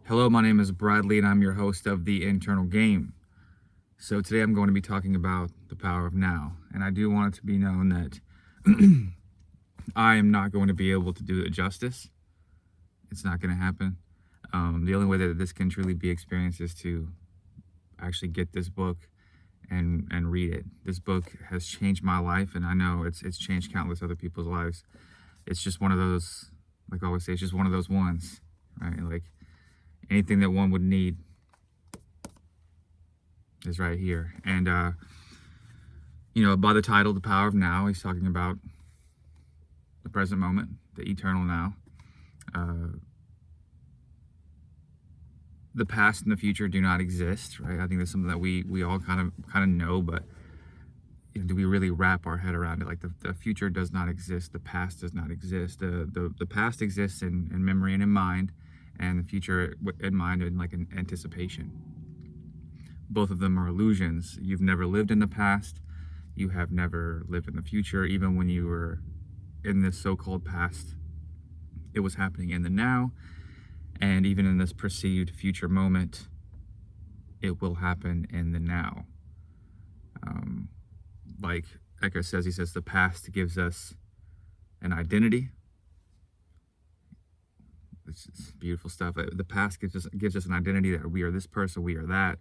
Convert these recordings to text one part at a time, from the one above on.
Hello, my name is Bradley and I'm your host of The Internal Game. So today I'm going to be talking about the power of now. And I do want it to be known that I am not going to be able to do it justice. It's not going to happen. The only way that this can truly be experienced is to actually get this book and read it. This book has changed my life, and I know it's changed countless other people's lives. It's just one of those, like I always say, it's just one of those ones, right? Like anything that one would need is right here. And by the title, The Power of Now, he's talking about the present moment, the eternal now. The past and the future do not exist, right? I think that's something that we all kind of know, but do we really wrap our head around it? Like the future does not exist, the past does not exist. The past exists in memory and in mind, and the future in mind and like an anticipation. Both of them are illusions. You've never lived in the past. You have never lived in the future. Even when you were in this so-called past, it was happening in the now. And even in this perceived future moment, it will happen in the now. Like Eckhart says, he says the past gives us an identity. It's beautiful stuff. The past gives us an identity that we are this person, we are that.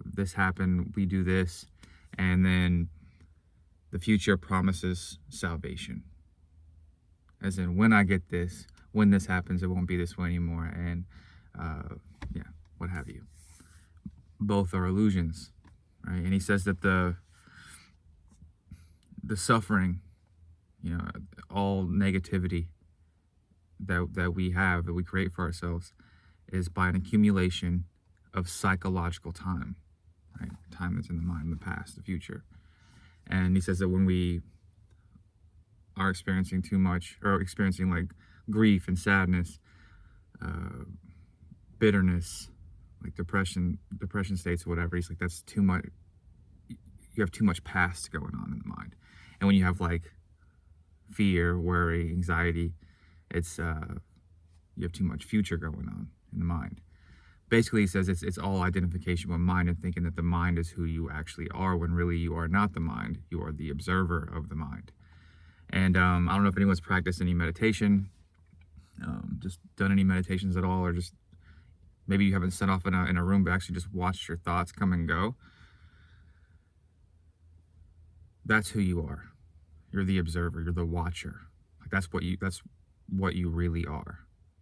This happened, we do this, and then the future promises salvation. As in, when I get this, when this happens, it won't be this way anymore, and what have you. Both are illusions, right? And he says that the suffering, all negativity that we have, that we create for ourselves, is by an accumulation of psychological time, right? Time that's in the mind, the past, the future. And he says that when we are experiencing too much, or experiencing like grief and sadness, bitterness, like depression states or whatever, he's like, that's too much. You have too much past going on in the mind. And when you have like fear, worry, anxiety, it's you have too much future going on in the mind. Basically, he says it's all identification with mind and thinking that the mind is who you actually are, when really you are not the mind. You are the observer of the mind. And I don't know if anyone's practiced any meditation, just done any meditations at all, or just maybe you haven't set off in a room, but actually just watched your thoughts come and go. That's who you are. You're the observer. You're the watcher. Like that's what you really are.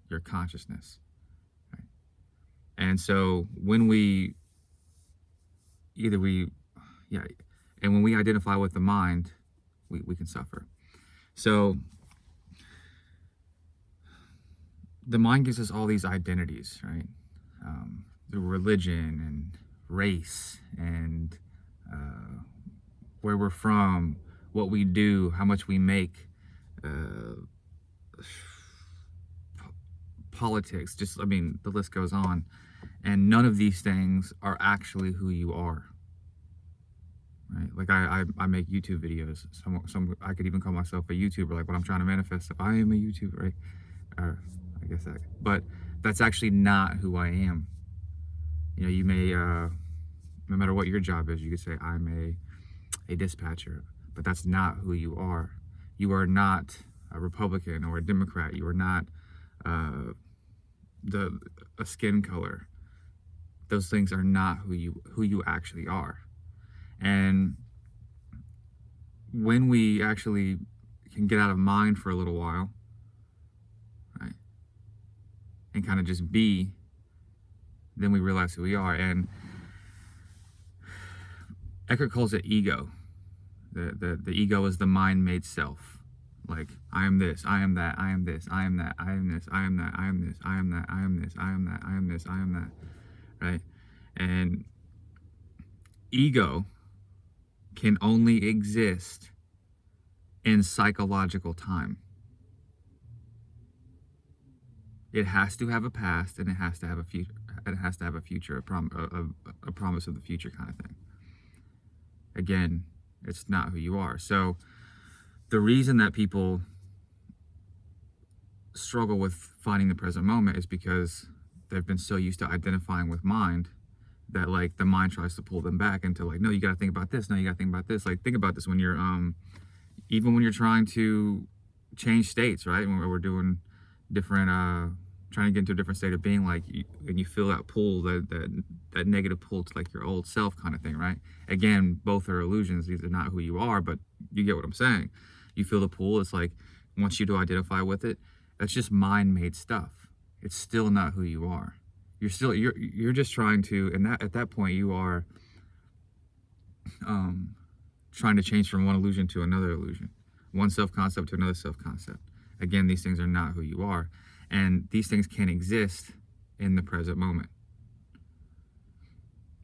Your consciousness. Right? And so when we when we identify with the mind, we can suffer. So the mind gives us all these identities, right? The religion and race and where we're from, what we do, how much we make, politics, the list goes on. And none of these things are actually who you are. Right? Like I make YouTube videos. Some I could even call myself a YouTuber, like what I'm trying to manifest. If I am a YouTuber, right? Or I guess that. But that's actually not who I am. You may, no matter what your job is, you could say I'm a dispatcher, but that's not who you are. You are not a Republican or a Democrat. You are not a skin color. Those things are not who you actually are. And when we actually can get out of mind for a little while, right, and kind of just be, then we realize who we are. And Eckhart calls it ego. The ego is the mind-made self. Like, I am this, I am that, I am this, I am that, I am this, I am that, I am this, I am that, I am this, I am that, I am this, I am that, right? And ego can only exist in psychological time. It has to have a past, and it has to have a future. It has to have a future, a promise of the future kind of thing. Again, it's not who you are. So the reason that people struggle with finding the present moment is because they've been so used to identifying with mind that like the mind tries to pull them back into like, no, you got to think about this. No, you got to think about this. Like, think about this when you're, even when you're trying to change states, right? When we're doing different, trying to get into a different state of being, like, and you feel that pull, that negative pull to like your old self kind of thing, right? Again, both are illusions. These are not who you are, but you get what I'm saying. You feel the pull. It's like, wants you to identify with it. That's just mind-made stuff. It's still not who you are. You're just trying to, and that at that point you are trying to change from one illusion to another illusion, one self-concept to another self-concept. Again, these things are not who you are, and these things can exist in the present moment.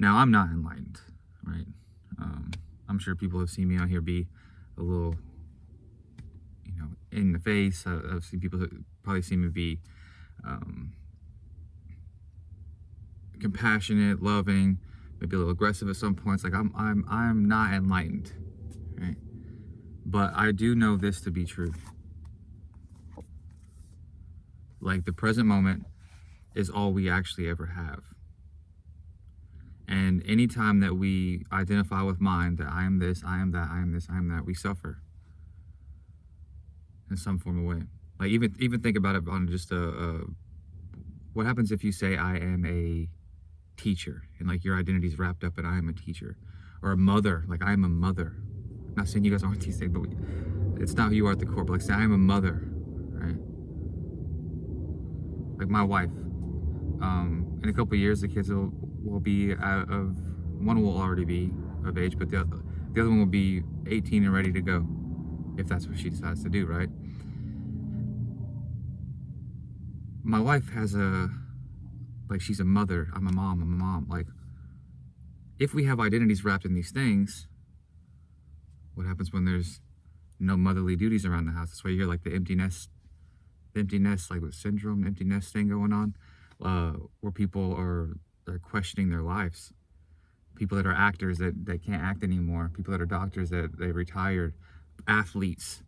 Now, I'm not enlightened, right? I'm sure people have seen me on here be a little, in the face. I've seen people that probably see me be compassionate, loving, maybe a little aggressive at some points. Like I'm not enlightened, right? But I do know this to be true. Like, the present moment is all we actually ever have. And anytime that we identify with mind, that I am this, I am that, I am this, I am that, we suffer in some form of way. Like, even think about it on just what happens if you say I am a teacher, and like your identity is wrapped up in I am a teacher, or a mother, like I am a mother. I'm not saying you guys aren't these things, but it's not who you are at the core. But like, say I am a mother, right? Like my wife. In a couple of years, the kids will be out of, one will already be of age, but the other one will be 18 and ready to go, if that's what she decides to do, right? My wife has she's a mother, I'm a mom. Like, if we have identities wrapped in these things, what happens when there's no motherly duties around the house? That's why you hear like the empty nest, like with syndrome, empty nest thing going on, where people they're questioning their lives. People that are actors that can't act anymore. People that are doctors that they retired. Athletes.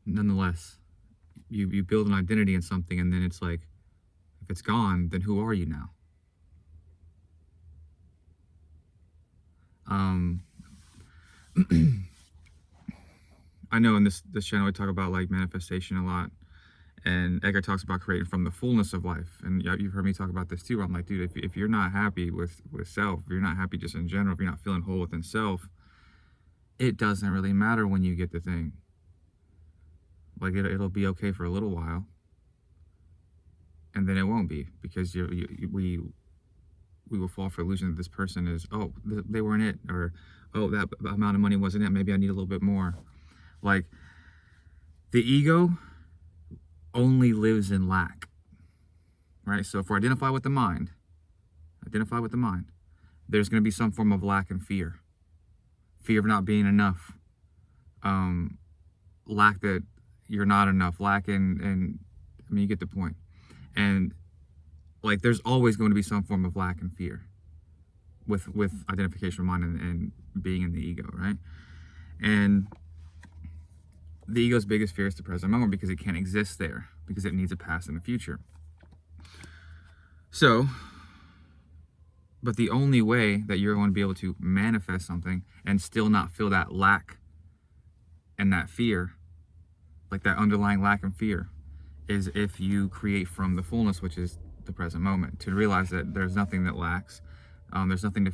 Nonetheless, you build an identity in something, and then it's like, if it's gone, then who are you now? I know in this channel we talk about like manifestation a lot, and Edgar talks about creating from the fullness of life. And you've heard me talk about this too. I'm like, dude, if you're not happy with self, if you're not happy just in general, if you're not feeling whole within self, it doesn't really matter when you get the thing. Like, it'll be okay for a little while, and then it won't be, because we will fall for the illusion that this person is, oh, they weren't it, or oh, that amount of money wasn't it, maybe I need a little bit more. Like, the ego only lives in lack, right? So if we identify with the mind, there's going to be some form of lack and fear of not being enough, lack that you're not enough, lack and I mean, you get the point. And like, there's always going to be some form of lack and fear with identification with mind and being in the ego, right? And the ego's biggest fear is the present moment, because it can't exist there, because it needs a past and a future. So, but the only way that you're going to be able to manifest something and still not feel that lack and that fear, like that underlying lack and fear, is if you create from the fullness, which is the present moment, to realize that there's nothing that lacks. There's nothing to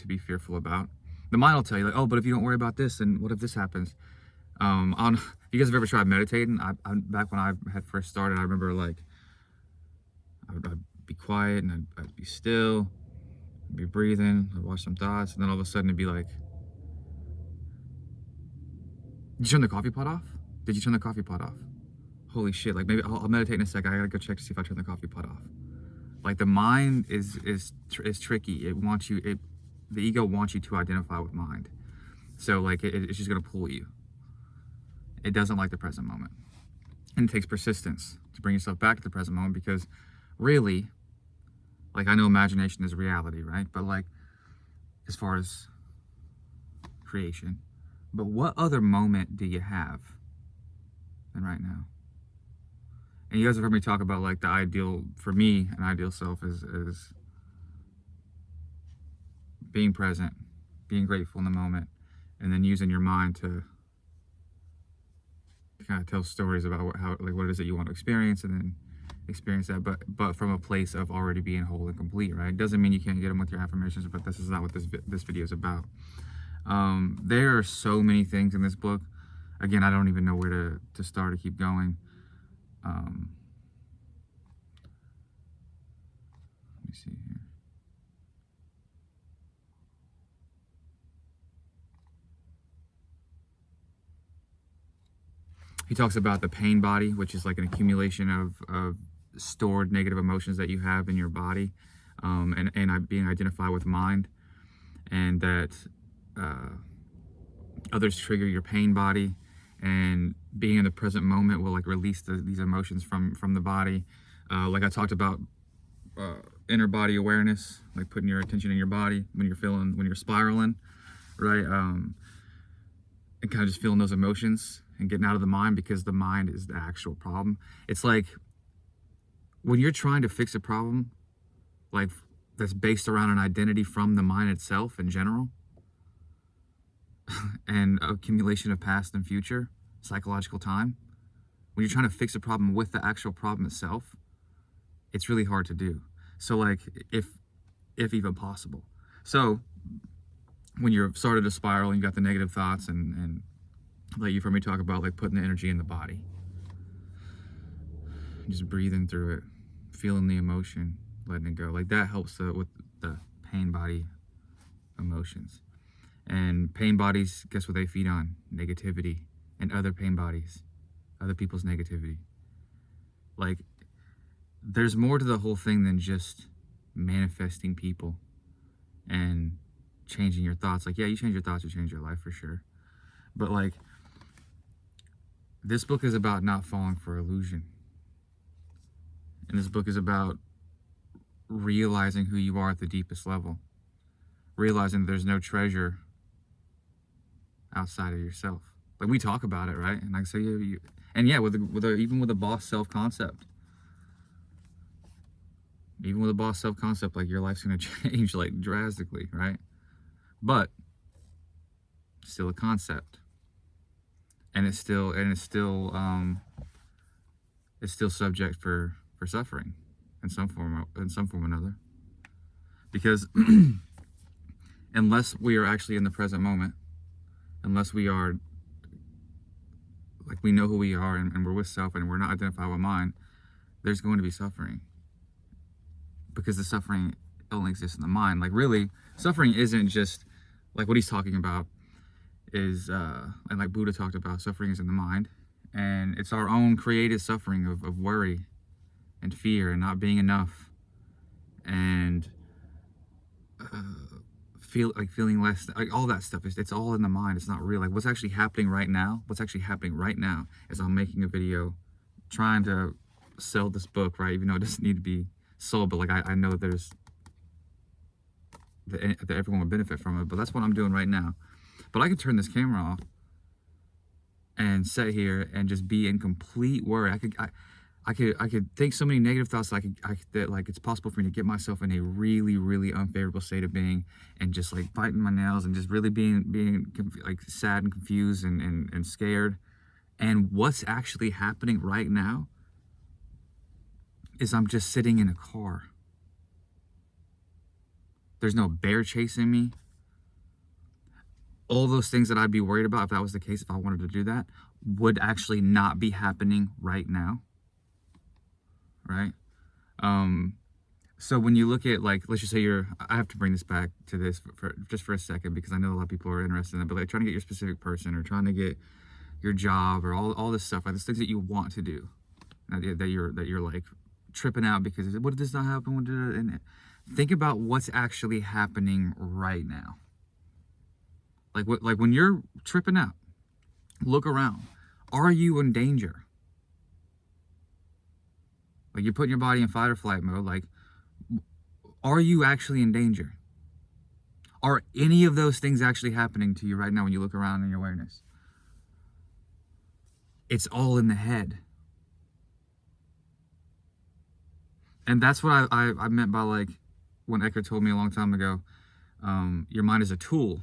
be fearful about. The mind will tell you, like, oh, but if you don't worry about this, then what if this happens? If you guys have ever tried meditating, back when I had first started, I remember like I'd be quiet and I'd be still, I'd be breathing, I'd watch some thoughts, and then all of a sudden it'd be like, did you turn the coffee pot off? Did you turn the coffee pot off? Holy shit, like, maybe I'll meditate in a second. I gotta go check to see if I turn the coffee pot off. Like, the mind is tricky. The ego wants you to identify with mind. So like, it's just gonna pull you. It doesn't like the present moment. And it takes persistence to bring yourself back to the present moment, because really, like, I know imagination is reality, right? But like, as far as creation, but what other moment do you have than right now? And you guys have heard me talk about like the ideal, for me, an ideal self is being present, being grateful in the moment, and then using your mind to kind of tell stories about what it is that you want to experience, and then experience that, but from a place of already being whole and complete, right? Doesn't mean you can't get them with your affirmations, but this is not what this video is about. There are so many things in this book. Again, I don't even know where to start to keep going. Let me see here. He talks about the pain body, which is like an accumulation of stored negative emotions that you have in your body, and being identified with mind, and that others trigger your pain body, and being in the present moment will like release these emotions from the body. Like I talked about inner body awareness, like putting your attention in your body when you're spiraling, right? And kind of just feeling those emotions and getting out of the mind, because the mind is the actual problem. It's like when you're trying to fix a problem, like that's based around an identity from the mind itself in general, and accumulation of past and future psychological time. When you're trying to fix a problem with the actual problem itself, it's really hard to do. So like if even possible. So when you're started to spiral and you got the negative thoughts, and like you've heard me talk about, like putting the energy in the body, just breathing through it, feeling the emotion, letting it go, like that helps with the pain body emotions. And pain bodies, guess what they feed on? Negativity. And other pain bodies, other people's negativity. Like there's more to the whole thing than just manifesting people and changing your thoughts. Like, yeah, you change your thoughts, you change your life for sure. But like, this book is about not falling for illusion. And this book is about realizing who you are at the deepest level. Realizing there's no treasure outside of yourself. Like we talk about it, right? And like, so and yeah, even with a boss self concept, like your life's gonna change like drastically, right? But still a concept, and it's still subject for suffering in some form or another, because unless we are actually in the present moment, unless we are like we know who we are, and we're with self, and we're not identified with mind, there's going to be suffering, because the suffering only exists in the mind. Like really, suffering isn't just like what he's talking about is and like Buddha talked about, suffering is in the mind, and it's our own created suffering of worry and fear and not being enough, and feeling less, like all that stuff. It's all in the mind. It's not real. Like what's actually happening right now is I'm making a video trying to sell this book, right? Even though it doesn't need to be sold, but like I know that everyone would benefit from it. But that's what I'm doing right now. But I could turn this camera off and sit here and just be in complete worry. I could think so many negative thoughts that like it's possible for me to get myself in a really, really unfavorable state of being, and just like biting my nails and just really being like sad and confused and scared. And what's actually happening right now is I'm just sitting in a car. There's no bear chasing me. All those things that I'd be worried about if that was the case, if I wanted to do that, would actually not be happening right now. Right? So when you look at, like, let's just say I have to bring this back to this just for a second, because I know a lot of people are interested in it, but like trying to get your specific person, or trying to get your job, or all this stuff, like the things that you want to do, that you're like tripping out because what did this not happen? And think about what's actually happening right now. Like when you're tripping out, look around. Are you in danger? Like you're putting your body in fight or flight mode. Like, are you actually in danger? Are any of those things actually happening to you right now when you look around in your awareness? It's all in the head. And that's what I meant by like when Eckhart told me a long time ago, your mind is a tool.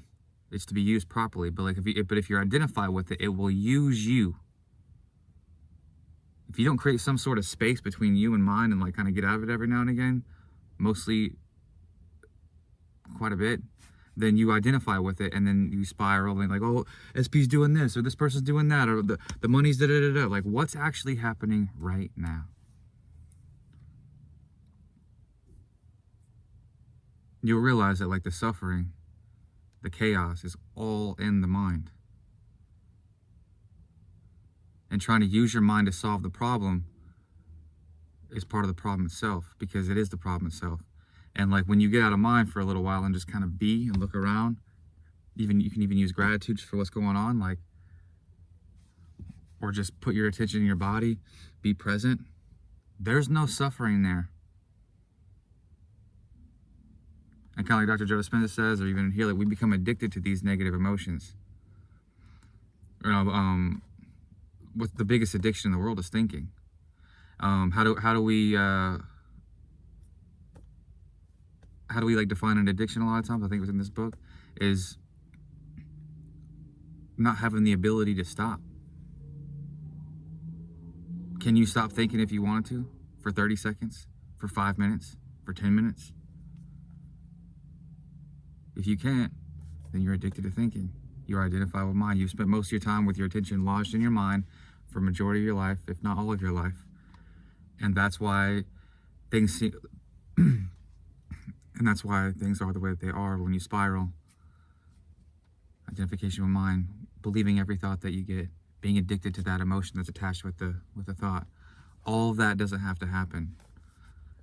It's to be used properly. But like if you identify with it, it will use you. If you don't create some sort of space between you and mind and like kind of get out of it every now and again, mostly quite a bit, then you identify with it and then you spiral and like, oh, SP's doing this or this person's doing that or the money's da da da da. Like, what's actually happening right now? You'll realize that like the suffering, the chaos is all in the mind. And trying to use your mind to solve the problem is part of the problem itself, because it is the problem itself. And like when you get out of mind for a little while and just kind of be and look around, even you can even use gratitude for what's going on, like, or just put your attention in your body, be present. There's no suffering there. And kind of like Dr. Joe Dispenza says, or even here, like we become addicted to these negative emotions. What the biggest addiction in the world is thinking. How do we like define an addiction? A lot of times, I think it was in this book, is not having the ability to stop. Can you stop thinking if you wanted to for 30 seconds, for 5 minutes, for 10 minutes? If you can't, then you're addicted to thinking. You're identified with mind. You've spent most of your time with your attention lodged in your mind for a majority of your life, if not all of your life. And that's why things seem, and that's why things are the way that they are when you spiral. Identification with mind, believing every thought that you get, being addicted to that emotion that's attached with the thought. All of that doesn't have to happen.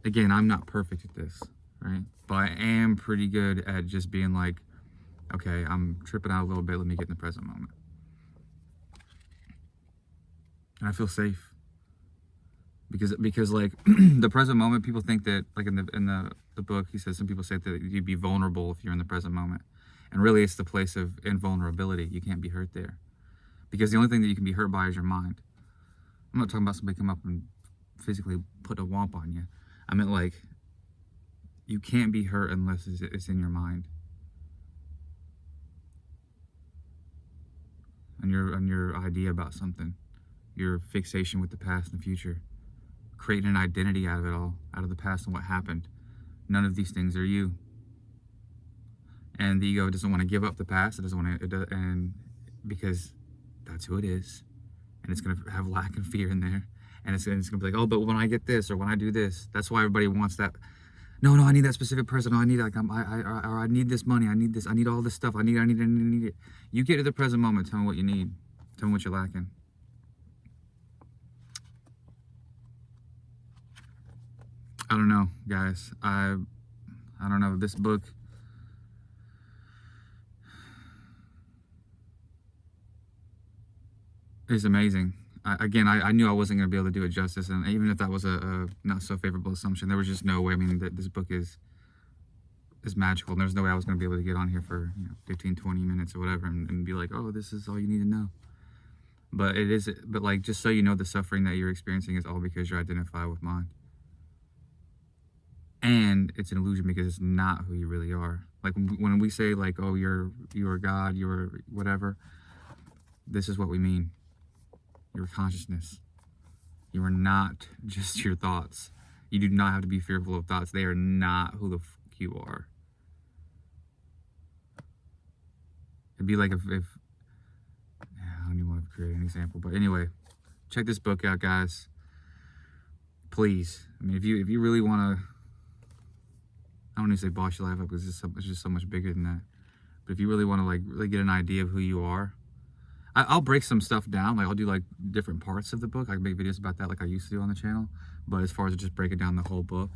Again, I'm not perfect at this, right? But I am pretty good at just being like, okay, I'm tripping out a little bit, let me get in the present moment. And I feel safe. Because like the present moment, people think that, like in the book, he says some people say that you'd be vulnerable if you're in the present moment. And really it's the place of invulnerability. You can't be hurt there. Because the only thing that you can be hurt by is your mind. I'm not talking about somebody come up and physically put a womp on you. I meant like, you can't be hurt unless it's in your mind. And your idea about something. Your fixation with the past and the future. Creating an identity out of it all, out of the past and what happened. None of these things are you. And the ego doesn't want to give up the past. It doesn't want to, and because that's who it is. And it's going to have lack and fear in there. And it's going to be like, oh, but when I get this or when I do this, that's why everybody wants that. No, I need that specific person. No, I need like I need this money. I need this. I need all this stuff. I need it. You get to the present moment. Tell me what you need. Tell me what you're lacking. I don't know, guys. I don't know. This book is amazing. I knew I wasn't going to be able to do it justice, and even if that was a not so favorable assumption, there was just no way. I mean, this book is magical, and there's no way I was going to be able to get on here for 15, 20 minutes or whatever and be like, oh, this is all you need to know. But it is, but like, just so you know, the suffering that you're experiencing is all because you're identified with mind. And it's an illusion because it's not who you really are. Like when we say like, oh, you are God, you are whatever, this is what we mean. Your consciousness. You are not just your thoughts. You do not have to be fearful of thoughts. They are not who the fuck you are. It'd be like if I don't even want to create an example, but anyway, check this book out, guys. Please. I mean, if you really want to, I don't even say boss your life up because it's just so much bigger than that. But if you really want to like really get an idea of who you are, I'll break some stuff down. Like I'll do like different parts of the book. I can make videos about that like I used to do on the channel. But as far as just breaking down the whole book,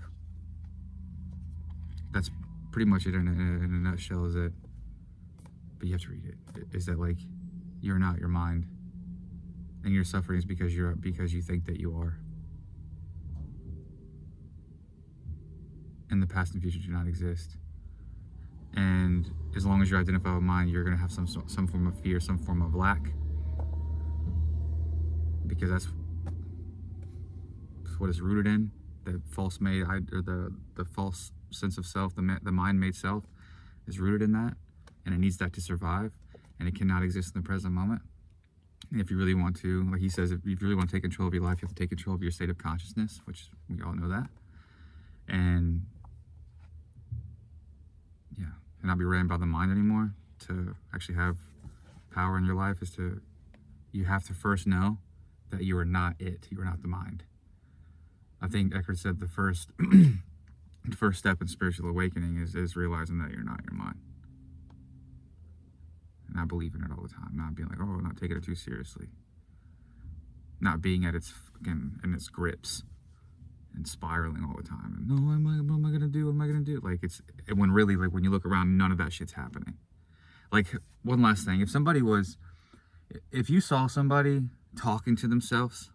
that's pretty much it in a nutshell. Is it? But you have to read it. Is that like you're not your mind, and your suffering is because you think that you are. And the past and future do not exist. And as long as you're identified with mind, you're going to have some form of fear, some form of lack. Because that's what it's rooted in. the false made, or the false sense of self, the mind-made self, is rooted in that, and it needs that to survive, and it cannot exist in the present moment. And if you really want to, like he says, if you really want to take control of your life, you have to take control of your state of consciousness, which we all know that. And yeah, and not be ran by the mind anymore. To actually have power in your life you have to first know that you are not it. You are not the mind. I think Eckhart said the first the first step in spiritual awakening is realizing that you're not your mind. Not believing it all the time, not being like, oh, not taking it too seriously, not being at its in its grips and spiraling all the time. And no, what am I gonna do? What am I gonna do? Like, it's when really, like, when you look around, none of that shit's happening. Like, one last thing, if you saw somebody talking to themselves,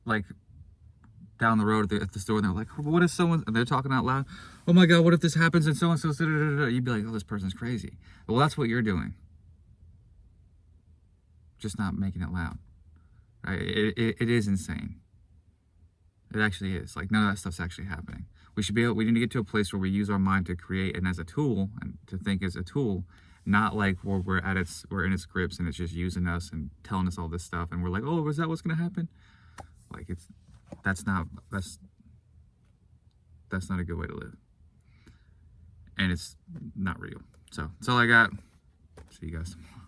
like, down the road at the store, and they're like, what if and they're talking out loud, oh my God, what if this happens and so-and-so, you'd be like, oh, this person's crazy. Well, that's what you're doing. Just not making it loud. Right? It is insane. It actually is. Like, none of that stuff's actually happening. We need to get to a place where we use our mind to create and as a tool, and to think as a tool, not like where we're in its grips and it's just using us and telling us all this stuff, and we're like, oh, is that what's gonna happen? Like, that's not a good way to live, and it's not real. So that's all I got. See you guys tomorrow.